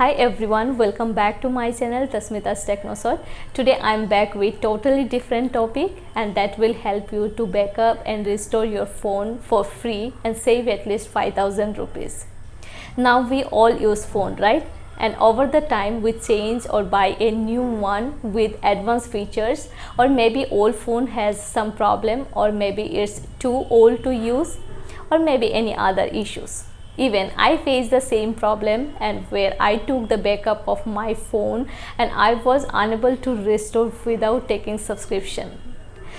Hi everyone, welcome back to my channel Tasmita's Technoswot. Today I am back with totally different topic, and that will help you to backup and restore your phone for free and save at least 5000 rupees. Now we all use phone, right? And over the time we change or buy a new one with advanced features, or maybe old phone has some problem, or maybe it's too old to use, or maybe any other issues. Even I faced the same problem, and where I took the backup of my phone and I was unable to restore without taking subscription.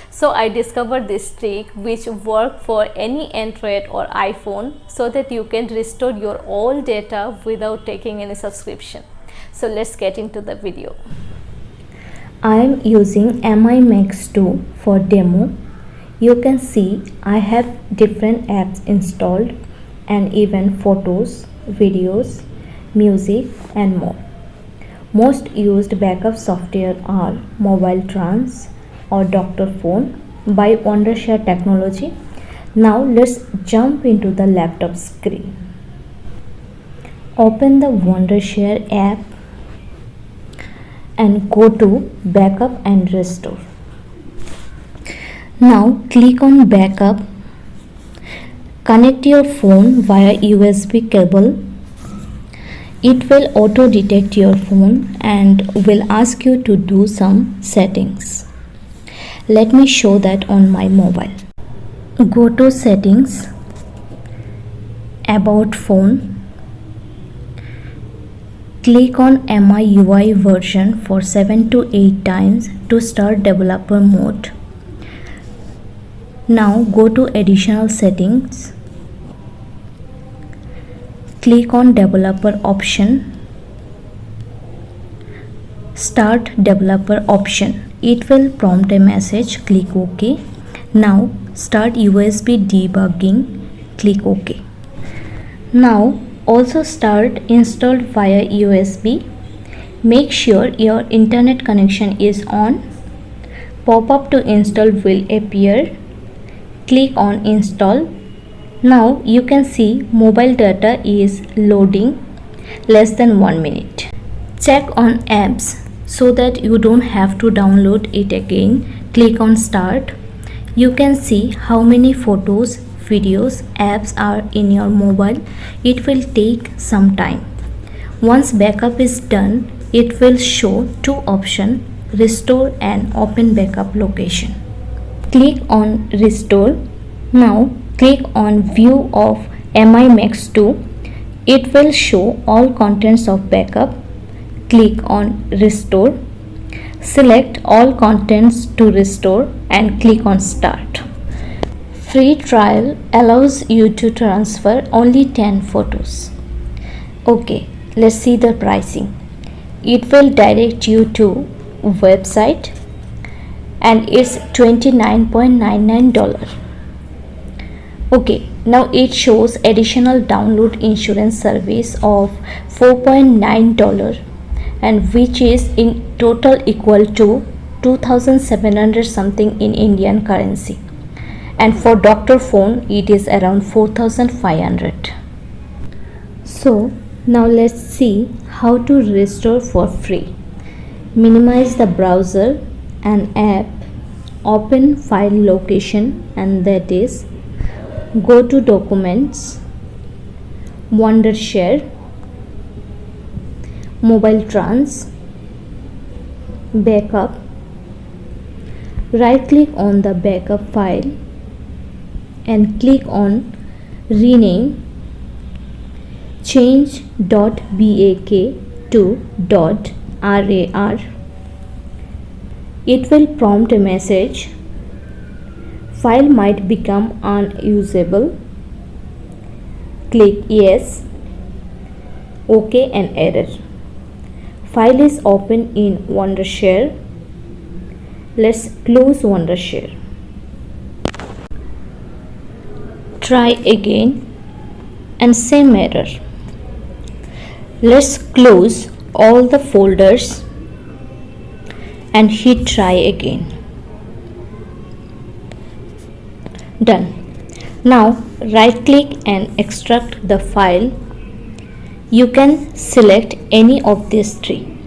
So I discovered this trick which worked for any Android or iPhone, so that you can restore your old data without taking any subscription. So let's get into the video. I am using Mi Max 2 for demo. You can see I have different apps installed, and even photos, videos, music and more. Most used backup software are MobileTrans or Dr.Fone by Wondershare Technology. Now let's jump into the laptop screen. Open the Wondershare app and go to Backup and Restore. Now click on Backup. Connect your phone via USB cable. It will auto detect your phone and will ask you to do some settings. Let me show that on my mobile. Go to Settings, About Phone. Click on MIUI version for 7 to 8 times to start developer mode. Now go to Additional Settings. Click on Developer option. Start Developer option. It will prompt a message. Click OK. Now start USB debugging. Click OK. Now also start installed via USB. Make sure your internet connection is on. Pop-up to install will appear. Click on Install. Now you can see mobile data is loading, less than 1 minute. Check on apps so that you don't have to download it again. Click on Start. You can see how many photos, videos, apps are in your mobile. It will take some time. Once backup is done, it will show two options: Restore and Open Backup Location. Click on Restore. Now click on View of Mi Max 2. It will show all contents of backup. Click on Restore. Select all contents to restore and click on Start. Free trial allows you to transfer only 10 photos. Okay, let's see the pricing. It will direct you to website, and it's $29.99. Okay, now it shows additional download insurance service of $4.9, and which is in total equal to 2700 something in Indian currency, and for Dr.Fone it is around 4500. So now let's see how to restore for free. Minimize the browser and app, open file location, and that is go to Documents, Wondershare, MobileTrans, Backup. Right click on the backup file and click on Rename. Change .bak to .rar. It will prompt a message. File might become unusable. Click Yes, OK and error. File is open in Wondershare. Let's close Wondershare. Try again and same error. Let's close all the folders and hit try again. Done. Now right click and extract the file. You can select any of these three.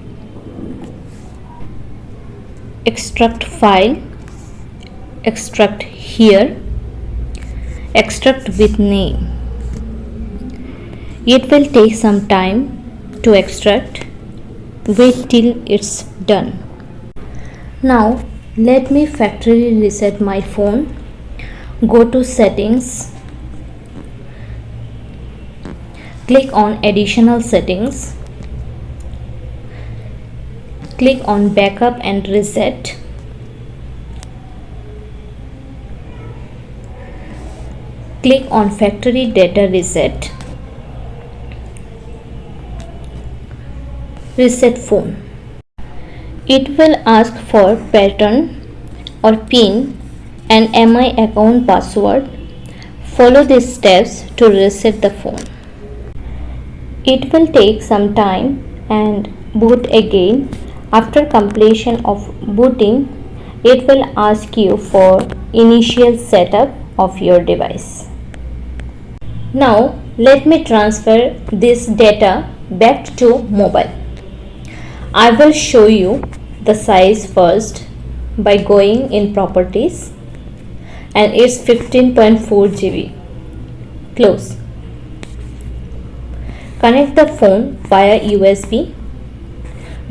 Extract file, extract here, extract with name. It will take some time to extract. Wait till it's done. Now let me factory reset my phone. Go to settings, click on additional settings, click on backup and reset. Click on factory data reset. Reset phone. It will ask for pattern or PIN and MI account password. Follow these steps to reset the phone. It will take some time and boot again. After completion of booting, it will ask you for initial setup of your device. Now let me transfer this data back to mobile. I will show you the size first by going in properties, and it's 15.4 GB. Close. Connect the phone via USB.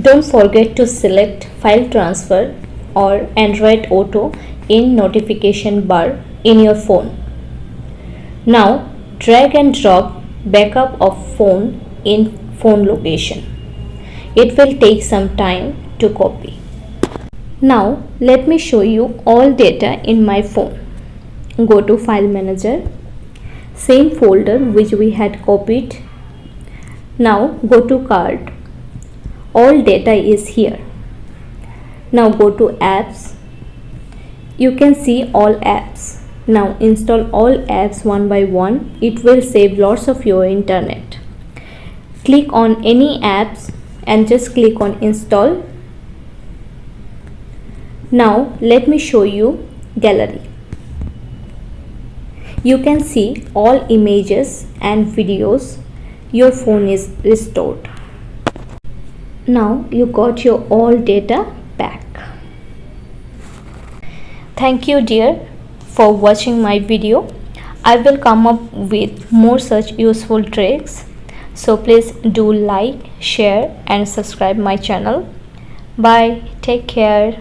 Don't forget to select file transfer or Android Auto in notification bar in your phone. Now drag and drop backup of phone in phone location. It will take some time to copy. Now let me show you all data in my phone. Go to File Manager, same folder which we had copied. Now go to Card. All data is here. Now go to Apps. You can see all apps. Now install all apps one by one. It will save lots of your internet. Click on any apps and just click on install. Now let me show you gallery. You can see all images and videos. Your phone is restored. Now you got your all data back. Thank you dear for watching my video. I will come up with more such useful tricks. So please do like, share and subscribe my channel. Bye. Take care.